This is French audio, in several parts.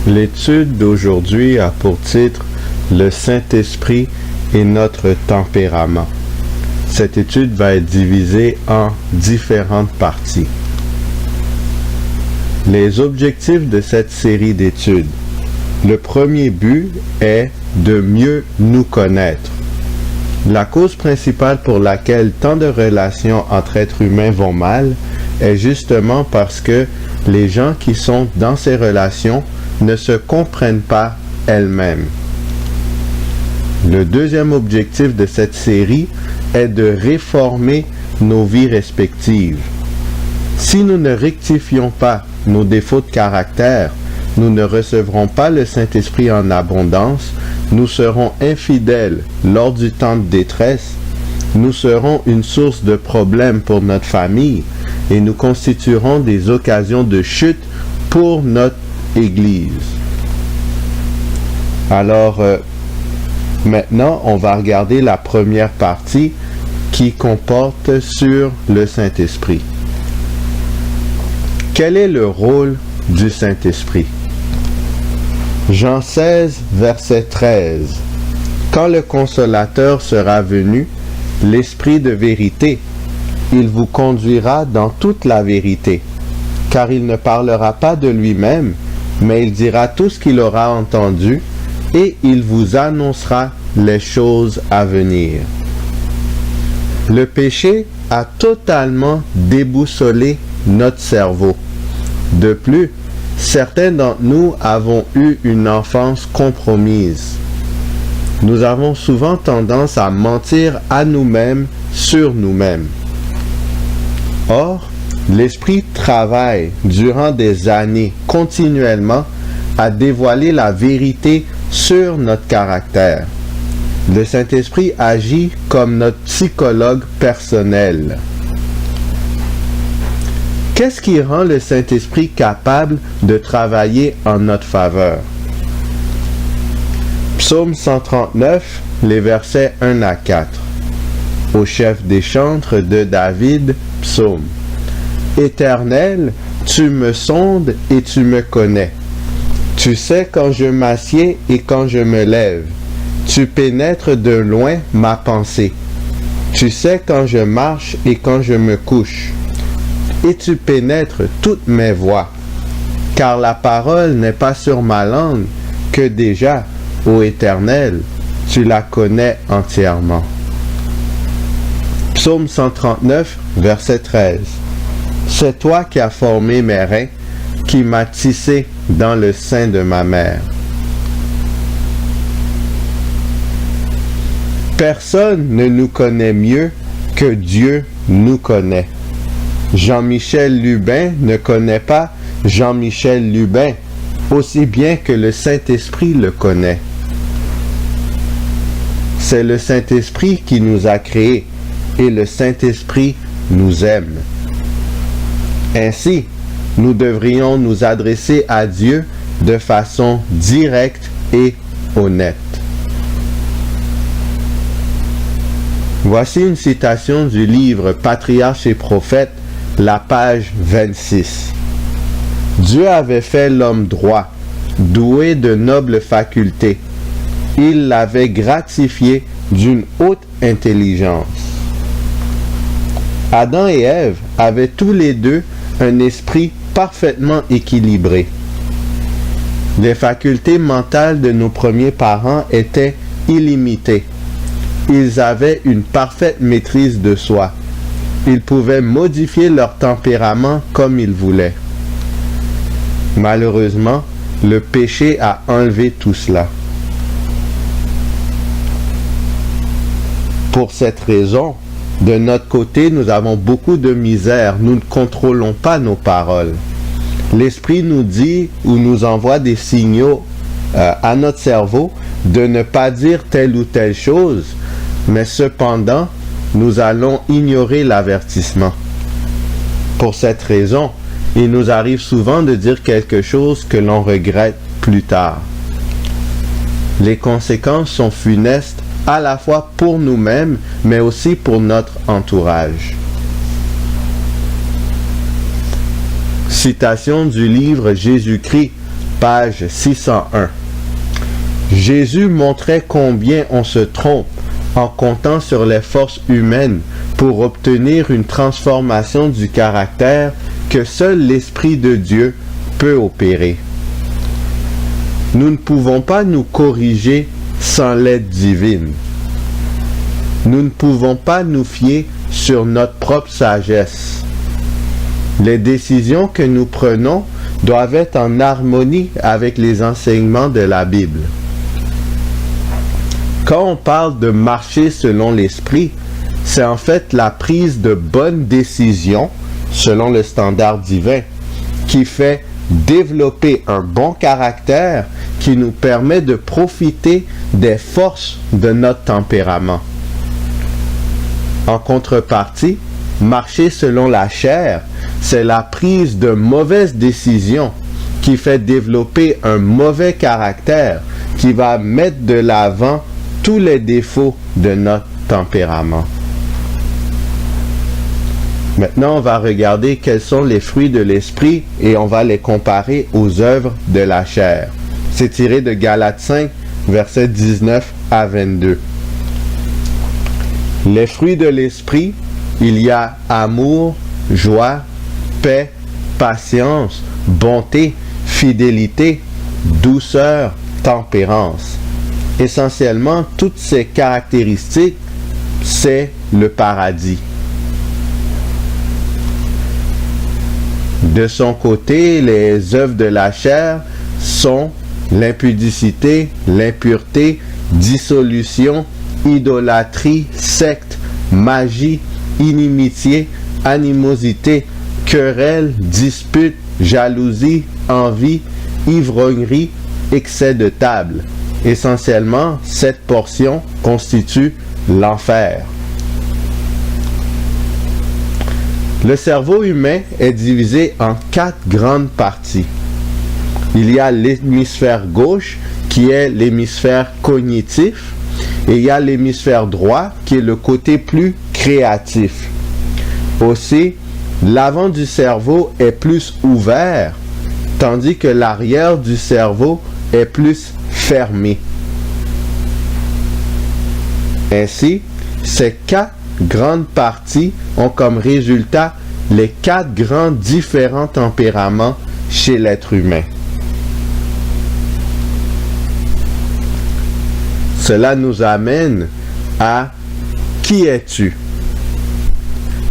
L'étude d'aujourd'hui a pour titre « Le Saint-Esprit et notre tempérament ». Cette étude va être divisée en différentes parties. Les objectifs de cette série d'études. Le premier but est de mieux nous connaître. La cause principale pour laquelle tant de relations entre êtres humains vont mal est justement parce que les gens qui sont dans ces relations ne se comprennent pas elles-mêmes. Le deuxième objectif de cette série est de réformer nos vies respectives. Si nous ne rectifions pas nos défauts de caractère, nous ne recevrons pas le Saint-Esprit en abondance, nous serons infidèles lors du temps de détresse, nous serons une source de problèmes pour notre famille et nous constituerons des occasions de chute pour notre Église. Alors, maintenant, on va regarder la première partie qui comporte sur le Saint-Esprit. Quel est le rôle du Saint-Esprit? Jean 16, verset 13. Quand le Consolateur sera venu, l'Esprit de vérité, il vous conduira dans toute la vérité, car il ne parlera pas de lui-même, mais il dira tout ce qu'il aura entendu, et il vous annoncera les choses à venir. Le péché a totalement déboussolé notre cerveau. De plus, certains d'entre nous avons eu une enfance compromise. Nous avons souvent tendance à mentir à nous-mêmes sur nous-mêmes. Or, l'Esprit travaille durant des années continuellement à dévoiler la vérité sur notre caractère. Le Saint-Esprit agit comme notre psychologue personnel. Qu'est-ce qui rend le Saint-Esprit capable de travailler en notre faveur? Psaume 139, les versets 1 à 4. Au chef des chantres de David, psaume. Éternel, tu me sondes et tu me connais. Tu sais quand je m'assieds et quand je me lève. Tu pénètres de loin ma pensée. Tu sais quand je marche et quand je me couche. Et tu pénètres toutes mes voies. Car la parole n'est pas sur ma langue, que déjà, ô Éternel, tu la connais entièrement. Psaume 139, verset 13. C'est toi qui as formé mes reins, qui m'as tissé dans le sein de ma mère. Personne ne nous connaît mieux que Dieu nous connaît. Jean-Michel Lubin ne connaît pas Jean-Michel Lubin aussi bien que le Saint-Esprit le connaît. C'est le Saint-Esprit qui nous a créés et le Saint-Esprit nous aime. Ainsi, nous devrions nous adresser à Dieu de façon directe et honnête. Voici une citation du livre Patriarches et Prophètes, la page 26. Dieu avait fait l'homme droit, doué de nobles facultés. Il l'avait gratifié d'une haute intelligence. Adam et Ève avaient tous les deux un esprit parfaitement équilibré. Les facultés mentales de nos premiers parents étaient illimitées. Ils avaient une parfaite maîtrise de soi. Ils pouvaient modifier leur tempérament comme ils voulaient. Malheureusement, le péché a enlevé tout cela. Pour cette raison, de notre côté, nous avons beaucoup de misère. Nous ne contrôlons pas nos paroles. L'Esprit nous dit ou nous envoie des signaux à notre cerveau de ne pas dire telle ou telle chose, mais cependant, nous allons ignorer l'avertissement. Pour cette raison, il nous arrive souvent de dire quelque chose que l'on regrette plus tard. Les conséquences sont funestes à la fois pour nous-mêmes, mais aussi pour notre entourage. Citation du livre Jésus-Christ, page 601. Jésus montrait combien on se trompe en comptant sur les forces humaines pour obtenir une transformation du caractère que seul l'Esprit de Dieu peut opérer. Nous ne pouvons pas nous corriger sans l'aide divine. Nous ne pouvons pas nous fier sur notre propre sagesse. Les décisions que nous prenons doivent être en harmonie avec les enseignements de la Bible. Quand on parle de marcher selon l'Esprit, c'est en fait la prise de bonnes décisions selon le standard divin qui fait développer un bon caractère qui nous permet de profiter des forces de notre tempérament. En contrepartie, marcher selon la chair, c'est la prise de mauvaises décisions qui fait développer un mauvais caractère qui va mettre de l'avant tous les défauts de notre tempérament. Maintenant, on va regarder quels sont les fruits de l'esprit et on va les comparer aux œuvres de la chair. C'est tiré de Galates 5, versets 19 à 22. Les fruits de l'esprit, il y a amour, joie, paix, patience, bonté, fidélité, douceur, tempérance. Essentiellement, toutes ces caractéristiques, c'est le paradis. De son côté, les œuvres de la chair sont l'impudicité, l'impureté, dissolution, idolâtrie, secte, magie, inimitié, animosité, querelle, dispute, jalousie, envie, ivrognerie, excès de table. Essentiellement, cette portion constitue l'enfer. Le cerveau humain est divisé en 4 grandes parties. Il y a l'hémisphère gauche qui est l'hémisphère cognitif et il y a l'hémisphère droit qui est le côté plus créatif. Aussi, l'avant du cerveau est plus ouvert tandis que l'arrière du cerveau est plus fermé. Ainsi, ces 4 grandes parties ont comme résultat les 4 grands différents tempéraments chez l'être humain. Cela nous amène à qui es-tu?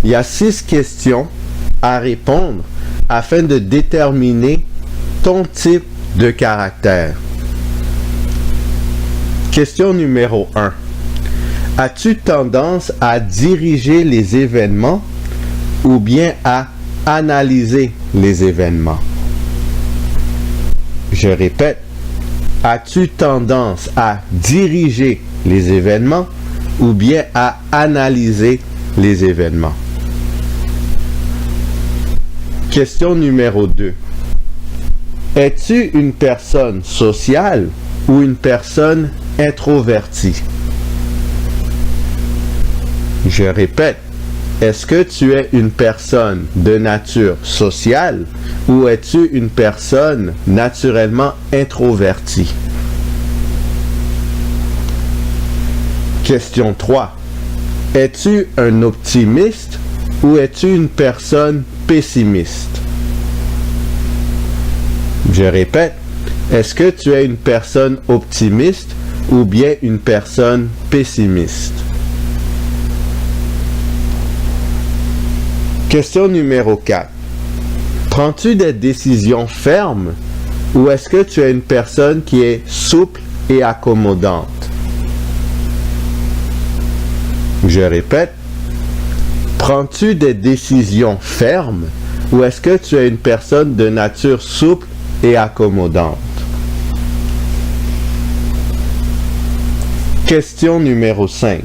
Il y a 6 questions à répondre afin de déterminer ton type de caractère. Question numéro 1. As-tu tendance à diriger les événements ou bien à analyser les événements? Je répète, as-tu tendance à diriger les événements ou bien à analyser les événements? Question numéro 2. Es-tu une personne sociale ou une personne introvertie? Je répète, est-ce que tu es une personne de nature sociale ou es-tu une personne naturellement introvertie? Question 3. Es-tu un optimiste ou es-tu une personne pessimiste? Je répète, est-ce que tu es une personne optimiste ou bien une personne pessimiste? Question numéro 4. Prends-tu des décisions fermes ou est-ce que tu es une personne qui est souple et accommodante? Je répète, prends-tu des décisions fermes ou est-ce que tu es une personne de nature souple et accommodante? Question numéro 5.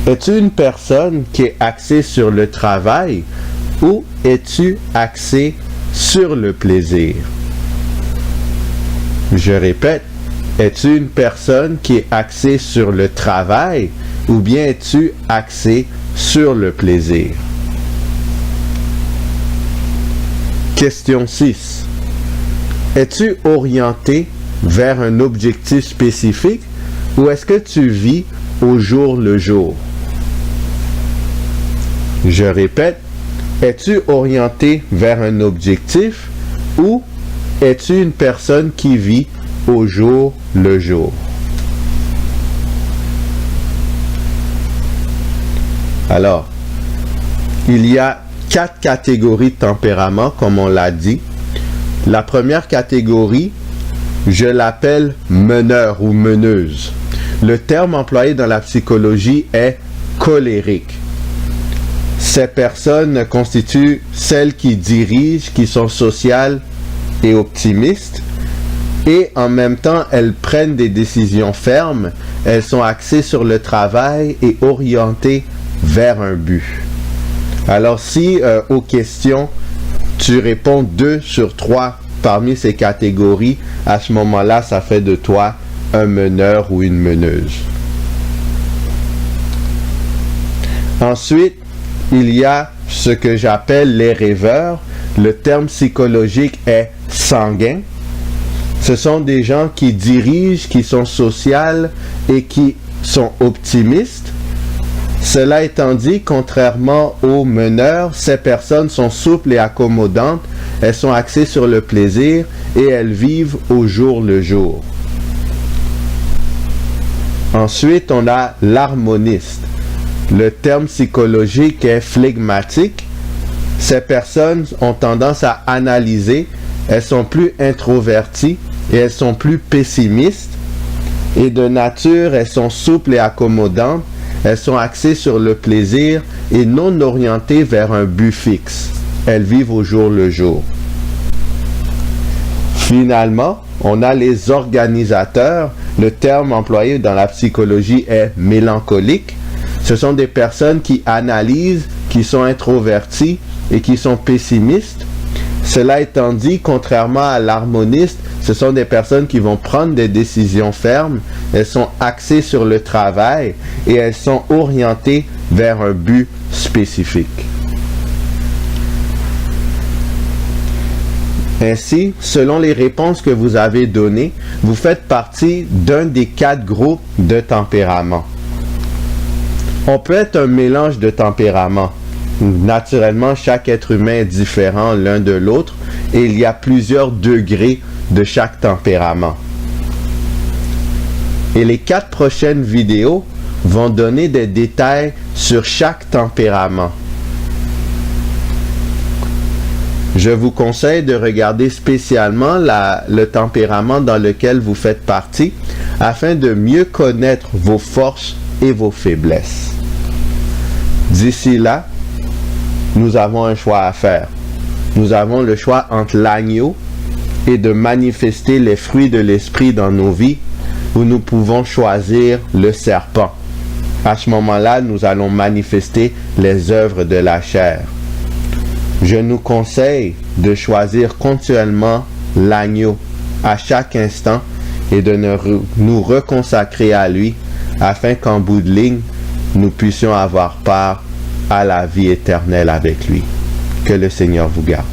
Es-tu une personne qui est axée sur le travail ou es-tu axé sur le plaisir? Je répète, es-tu une personne qui est axée sur le travail ou bien es-tu axé sur le plaisir? Question 6. Es-tu orienté vers un objectif spécifique ou est-ce que tu vis au jour le jour? Je répète, es-tu orienté vers un objectif ou es-tu une personne qui vit au jour le jour? Alors, il y a 4 catégories de tempérament, comme on l'a dit. La première catégorie, je l'appelle meneur ou meneuse. Le terme employé dans la psychologie est colérique. Ces personnes constituent celles qui dirigent, qui sont sociales et optimistes, et en même temps, elles prennent des décisions fermes, elles sont axées sur le travail et orientées vers un but. Alors si aux questions, tu réponds 2 sur 3 parmi ces catégories, à ce moment-là, ça fait de toi un meneur ou une meneuse. Ensuite, il y a ce que j'appelle les rêveurs. Le terme psychologique est sanguin. Ce sont des gens qui dirigent, qui sont sociaux et qui sont optimistes. Cela étant dit, contrairement aux meneurs, ces personnes sont souples et accommodantes, elles sont axées sur le plaisir et elles vivent au jour le jour. Ensuite, on a l'harmoniste. Le terme psychologique est flegmatique. Ces personnes ont tendance à analyser, elles sont plus introverties et elles sont plus pessimistes. Et de nature, elles sont souples et accommodantes. Elles sont axées sur le plaisir et non orientées vers un but fixe. Elles vivent au jour le jour. Finalement, on a les organisateurs. Le terme employé dans la psychologie est mélancolique. Ce sont des personnes qui analysent, qui sont introverties et qui sont pessimistes. Cela étant dit, contrairement à l'harmoniste, ce sont des personnes qui vont prendre des décisions fermes, elles sont axées sur le travail et elles sont orientées vers un but spécifique. Ainsi, selon les réponses que vous avez données, vous faites partie d'un des 4 groupes de tempéraments. On peut être un mélange de tempéraments. Naturellement, chaque être humain est différent l'un de l'autre et il y a plusieurs degrés de chaque tempérament. Et les 4 prochaines vidéos vont donner des détails sur chaque tempérament. Je vous conseille de regarder spécialement le tempérament dans lequel vous faites partie afin de mieux connaître vos forces et vos faiblesses. D'ici là, nous avons un choix à faire. Nous avons le choix entre l'agneau et de manifester les fruits de l'esprit dans nos vies, ou nous pouvons choisir le serpent. À ce moment-là, nous allons manifester les œuvres de la chair. Je nous conseille de choisir continuellement l'agneau à chaque instant et de nous reconsacrer à lui afin qu'en bout de ligne, nous puissions avoir part à la vie éternelle avec lui. Que le Seigneur vous garde.